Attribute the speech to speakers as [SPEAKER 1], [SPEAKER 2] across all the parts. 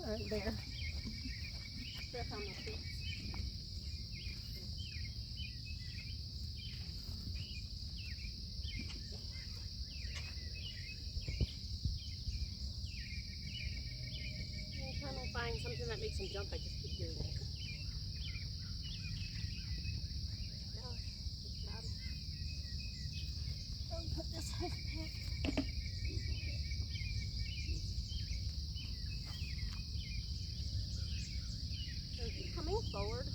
[SPEAKER 1] Alright, there. There, found my feet. Anytime I find something that makes him jump, I just keep doing it. Yeah, good job. I'll put this hoof pick. So keep coming forward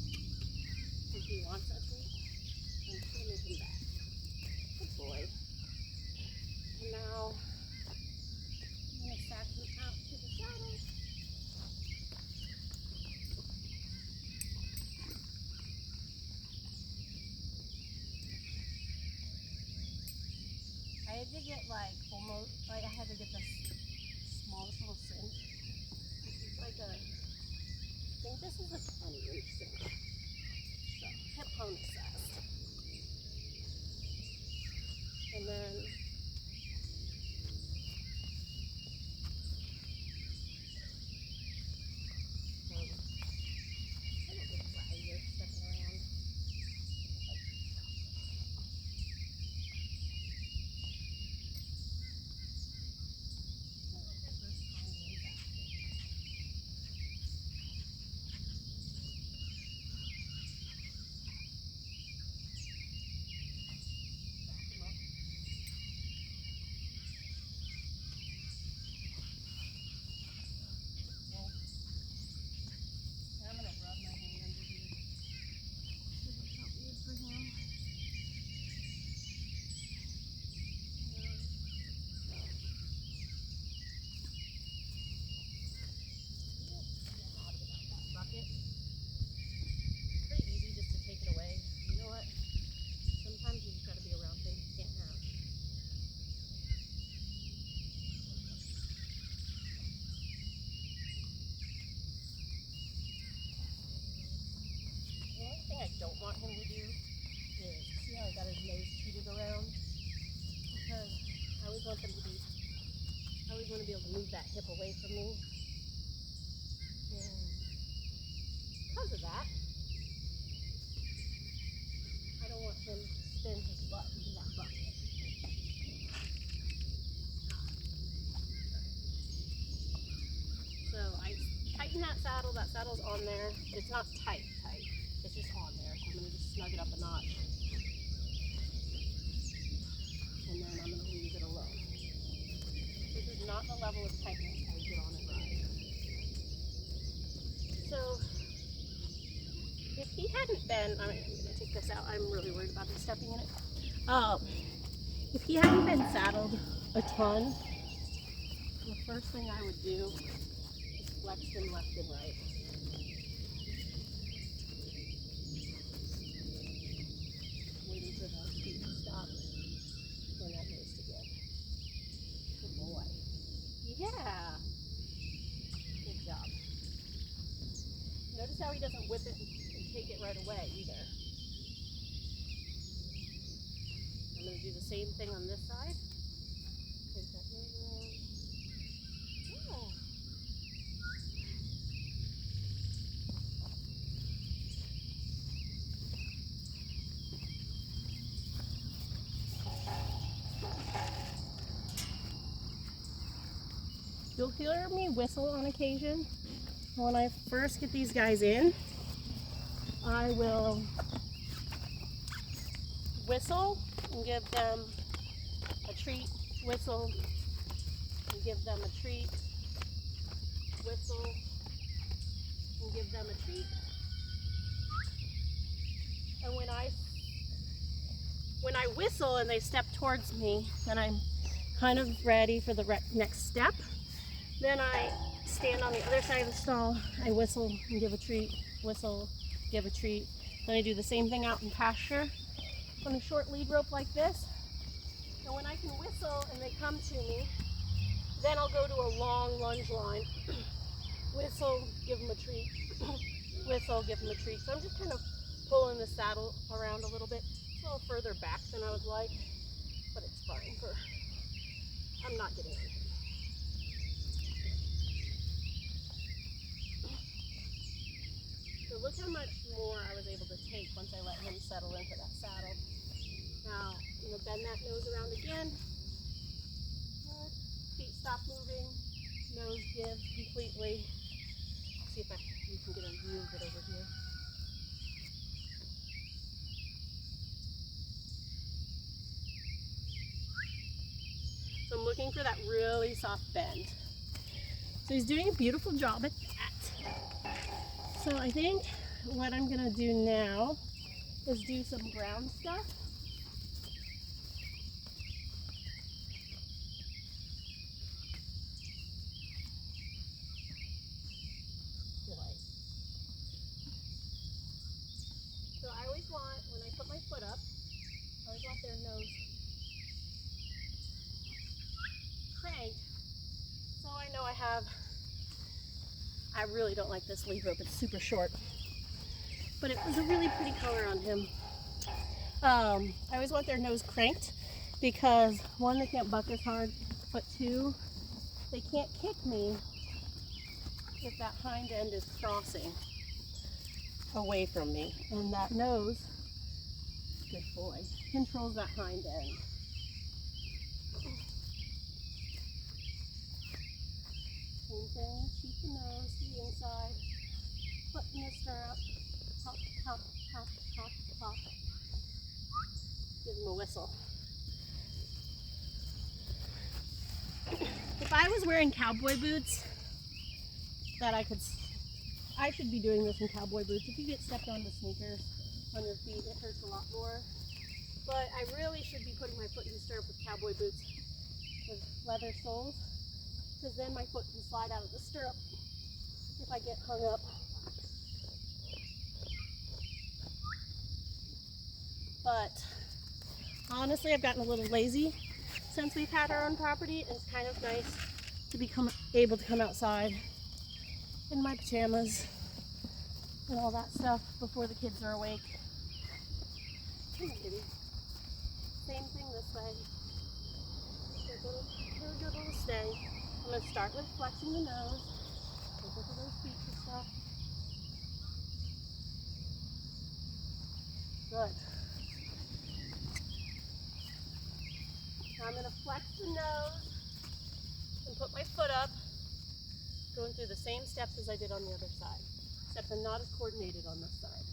[SPEAKER 1] if he wants a treat, and pull him back. Good boy. And now I'm going to sack him out to the saddle. I had to get I had to get the smallest little cinch. This is like I think this is a 20-inch cinch. So, hip pony size. And then I don't want him to do is, see how I got his nose cheated around? Because I always want them to be, I always want to be able to move that hip away from me. And because of that, I don't want him to spin his butt into that bucket. So I tighten that saddle's on there. It's not tight. It's just on there, so I'm going to just snug it up a notch. And then I'm going to leave it alone. This is not the level of tightness I would get on and ride. So, if he hadn't been, I'm going to take this out, I'm really worried about him stepping in it. If he hadn't been saddled a ton, the first thing I would do is flex him left and right. Yeah. Good job. Notice how he doesn't whip it and take it right away either. I'm going to do the same thing on this side. Take that nose around. Oh. You'll hear me whistle on occasion. When I first get these guys in, I will whistle and give them a treat, whistle and give them a treat, whistle and give them a treat. And when I whistle and they step towards me, then I'm kind of ready for the next step. Then I stand on the other side of the stall, I whistle and give a treat, whistle, give a treat. Then I do the same thing out in pasture on a short lead rope like this. And when I can whistle and they come to me, then I'll go to a long lunge line. Whistle, give them a treat, whistle, give them a treat. So I'm just kind of pulling the saddle around a little bit. It's a little further back than I would like, but it's fine for, I'm not getting anything. look how much more I was able to take once I let him settle into that saddle. Now, I'm going to bend that nose around again. Good. Feet stop moving. Nose give completely. See if you can get a view of it over here. So I'm looking for that really soft bend. So he's doing a beautiful job at that. So I think what I'm gonna do now is do some ground stuff. So I always want, when I put my foot up, I always want their nose cranked. So I know I really don't like this lead rope, it's super short. But it was a really pretty color on him. I always want their nose cranked because one, they can't buck as hard, but two, they can't kick me if that hind end is crossing away from me. And that nose, good boy, controls that hind end. Same thing, cheek the nose to the inside, foot in the stirrup, hop, hop, hop, hop, hop. Give him a whistle. If I was wearing cowboy boots, I should be doing this in cowboy boots. If you get stepped on the sneakers on your feet, it hurts a lot more. But I really should be putting my foot in the stirrup with cowboy boots with leather soles, because then my foot can slide out of the stirrup if I get hung up. But honestly, I've gotten a little lazy since we've had our own property, and it's kind of nice to be able to come outside in my pajamas and all that stuff before the kids are awake. Come on, baby. Same thing this way. Really good little stay. I'm going to start with flexing the nose. Look at those feet and stuff. Good. Now I'm going to flex the nose and put my foot up, going through the same steps as I did on the other side, except I'm not as coordinated on this side.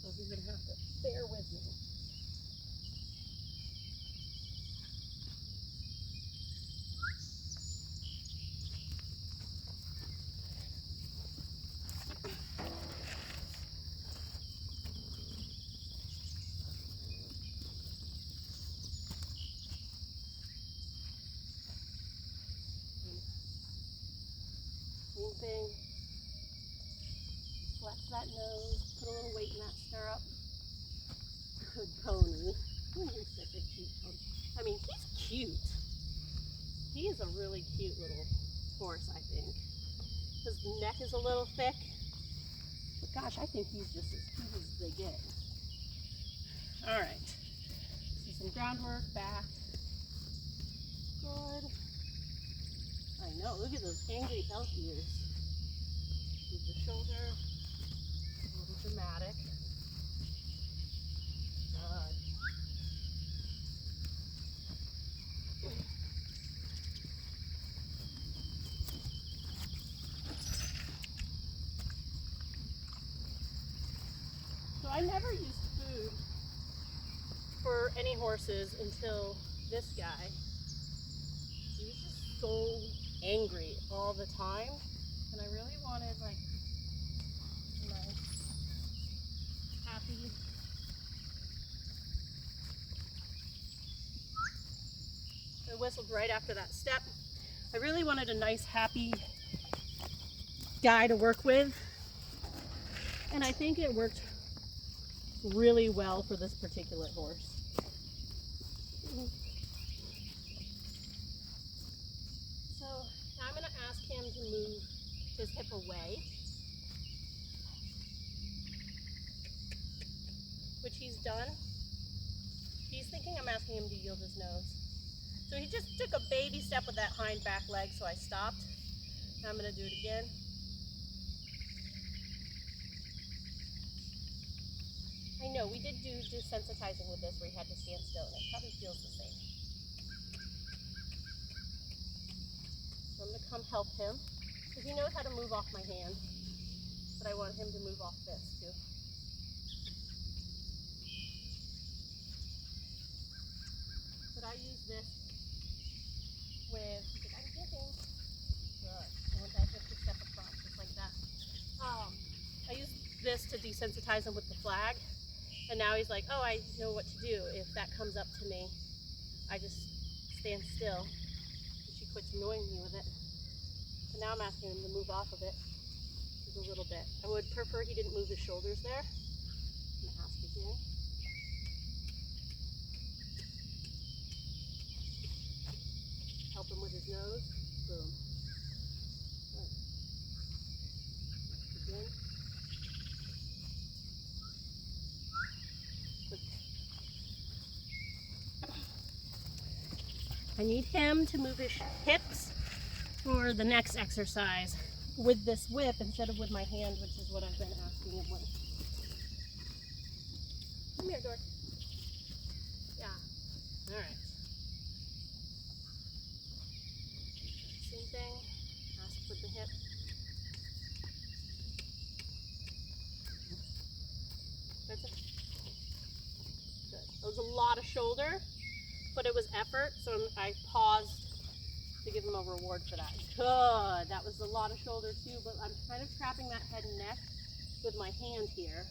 [SPEAKER 1] So you're going to have to bear with me. Same thing. Flex that nose, put a little weight in that stirrup. Good pony. He's such a cute pony. I mean, he's cute. He is a really cute little horse, I think. His neck is a little thick. But gosh, I think he's just as cute as they get. Alright. So some groundwork, back. Good. I know, look at those angry elk ears. Move the shoulder, a little dramatic. Good. So I never used food for any horses until this guy. He was just so angry all the time, and I really wanted like a nice, happy, I whistled right after that step. I really wanted a nice, happy guy to work with, and I think it worked really well for this particular horse. So now I'm going to ask him to move his hip away, which he's done. He's thinking I'm asking him to yield his nose. So he just took a baby step with that hind back leg, so I stopped. Now I'm going to do it again. I know, we did do desensitizing with this where he had to stand still, and it probably feels the same. So I'm going to come help him, because he knows how to move off my hand, but I want him to move off this too. But I use this with, because I'm hitting, good. I want that hip to step across, just like that. I use this to desensitize him with the flag, and now he's like, oh, I know what to do. If that comes up to me, I just stand still, and she quits annoying me with it. So now I'm asking him to move off of it just a little bit. I would prefer he didn't move his shoulders there. I'm gonna ask again. Help him with his nose. Boom. Good. Again. I need him to move his hips for the next exercise with this whip instead of with my hand, which is what I've been asking him with. Come here, Dork. Yeah. All right. Same thing. Ask with the hip. That's it. Good. That was a lot of shoulder, but it was effort, so I paused to give him a reward for that. Good. That was a lot of shoulder too, but I'm kind of trapping that head and neck with my hand here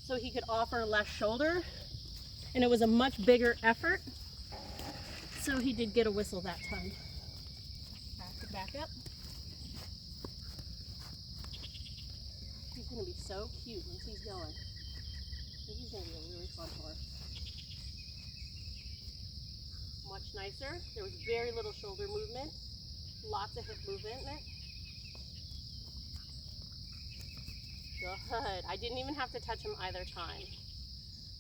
[SPEAKER 1] so he could offer less shoulder, and it was a much bigger effort, so he did get a whistle that time. Have to back up. He's going to be so cute once he's going. I think he's going to be a really fun horse. Much nicer. There was very little shoulder movement, lots of hip movement in it. Good. I didn't even have to touch him either time.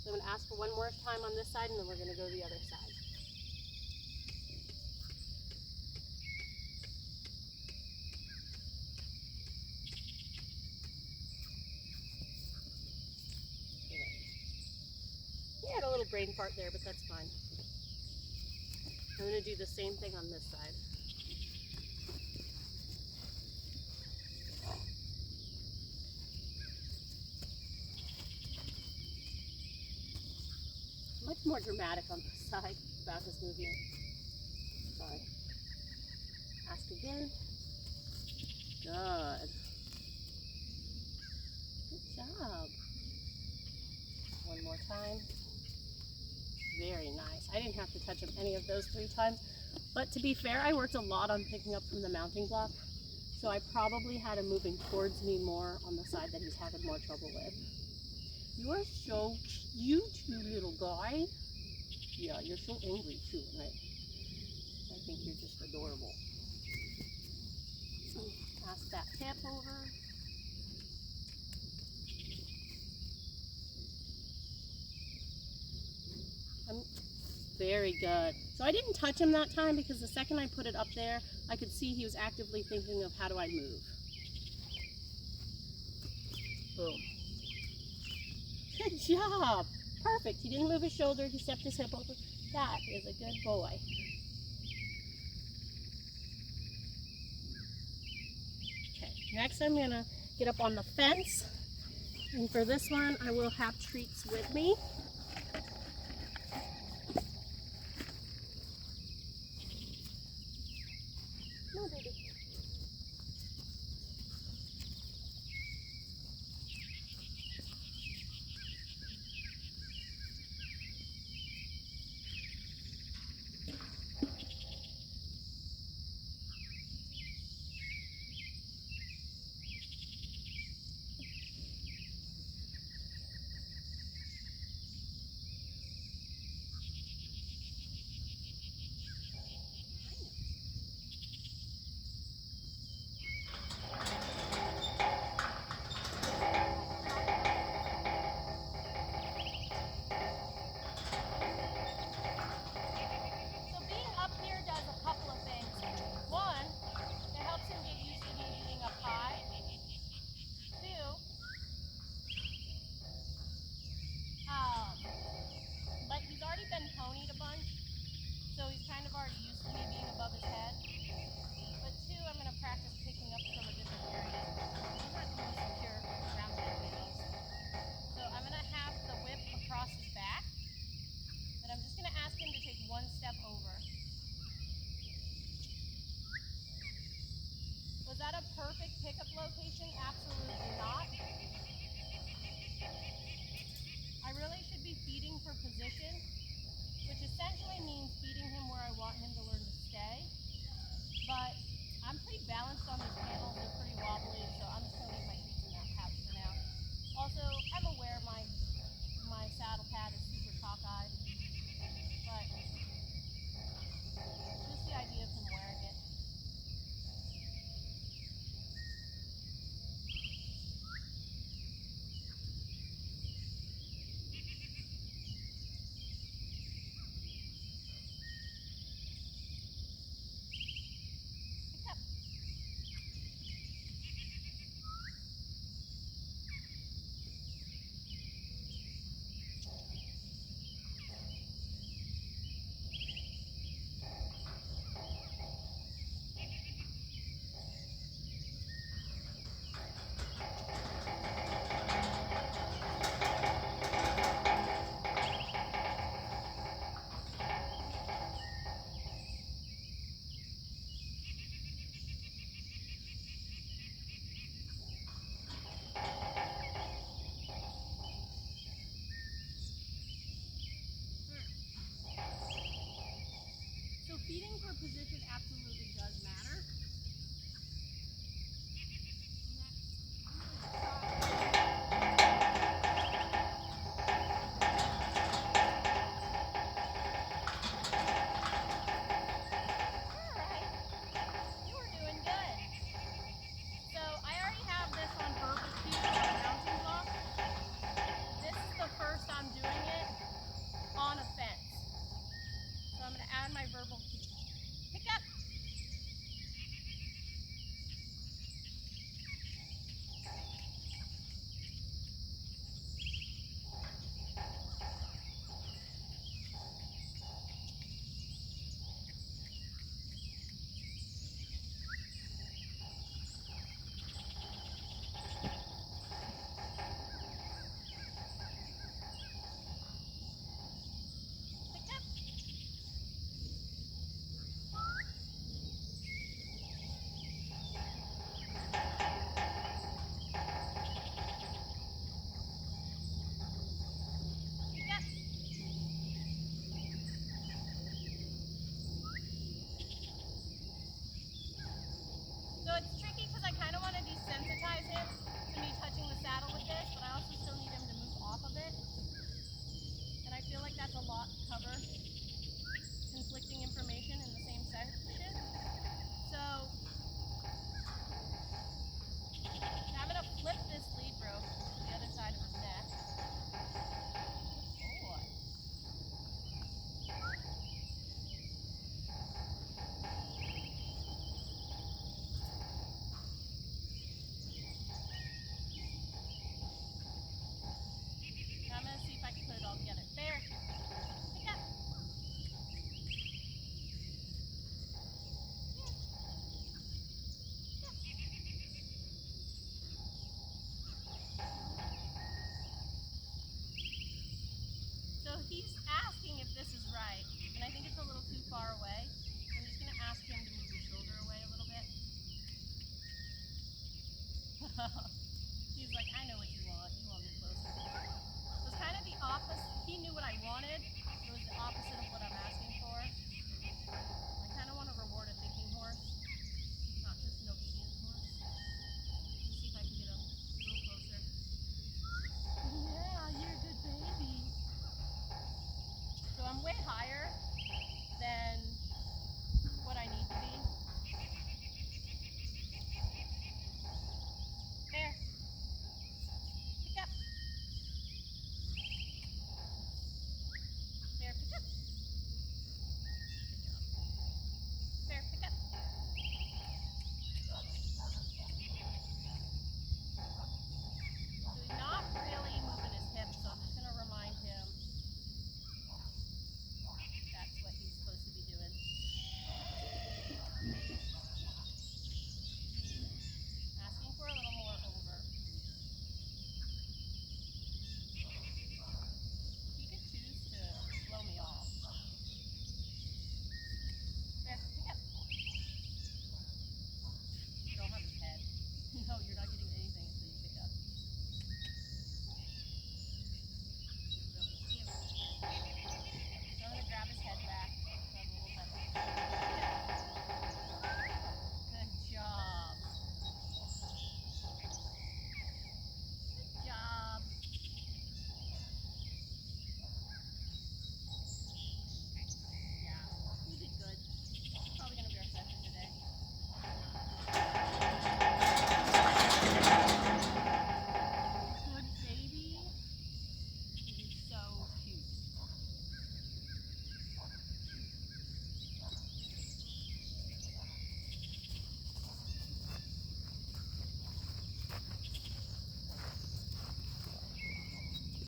[SPEAKER 1] So I'm going to ask for one more time on this side, and then we're going to go to the other side. He had a little brain fart there, but that's fine. I'm going to do the same thing on this side. Much more dramatic on this side about his movement. Sorry. Ask again. Good. Good job. One more time. Very nice. I didn't have to touch him any of those 3 times, but to be fair, I worked a lot on picking up from the mounting block, so I probably had him moving towards me more on the side that he's having more trouble with. You are so cute, you little guy. Yeah, you're so angry too, right? I think you're just adorable. Pass that hip over. Very good. So I didn't touch him that time because the second I put it up there, I could see he was actively thinking of how do I move. Boom. Good job. Perfect. He didn't move his shoulder. He stepped his hip over. That is a good boy. Okay. Next I'm going to get up on the fence. And for this one, I will have treats with me. No, baby. that a perfect pickup location? Absolutely not. I really should be feeding for position, which essentially means feeding him where I want him to learn to stay. But I'm pretty balanced on these panels. They're pretty wobbly, so I'm just going to leave my treats in that pouch for now. Also, I'm aware my saddle pad is super cockeyed, but just the idea of him wearing it. Pick up. So feeding for position absolutely does matter. Alright, you were doing good. So I already have this on verbal feed on a mounting block. This is the first I'm doing it on a fence. So I'm going to add my verbal feed. Pick up. Pick up. Pick up. So it's tricky because I kind of want to desensitize him to me touching the saddle with this, but I also still need him to move off of it. And I feel like that's a lot to cover conflicting information in the same section. So I'm going to flip this lead rope to the other side of his neck. Good boy. Now I'm going to see if I can put it all together. There. Pick up. So he's asking if this is right, and I think it's a little too far away. I'm just going to ask him to move his shoulder away a little bit. He's like, I know what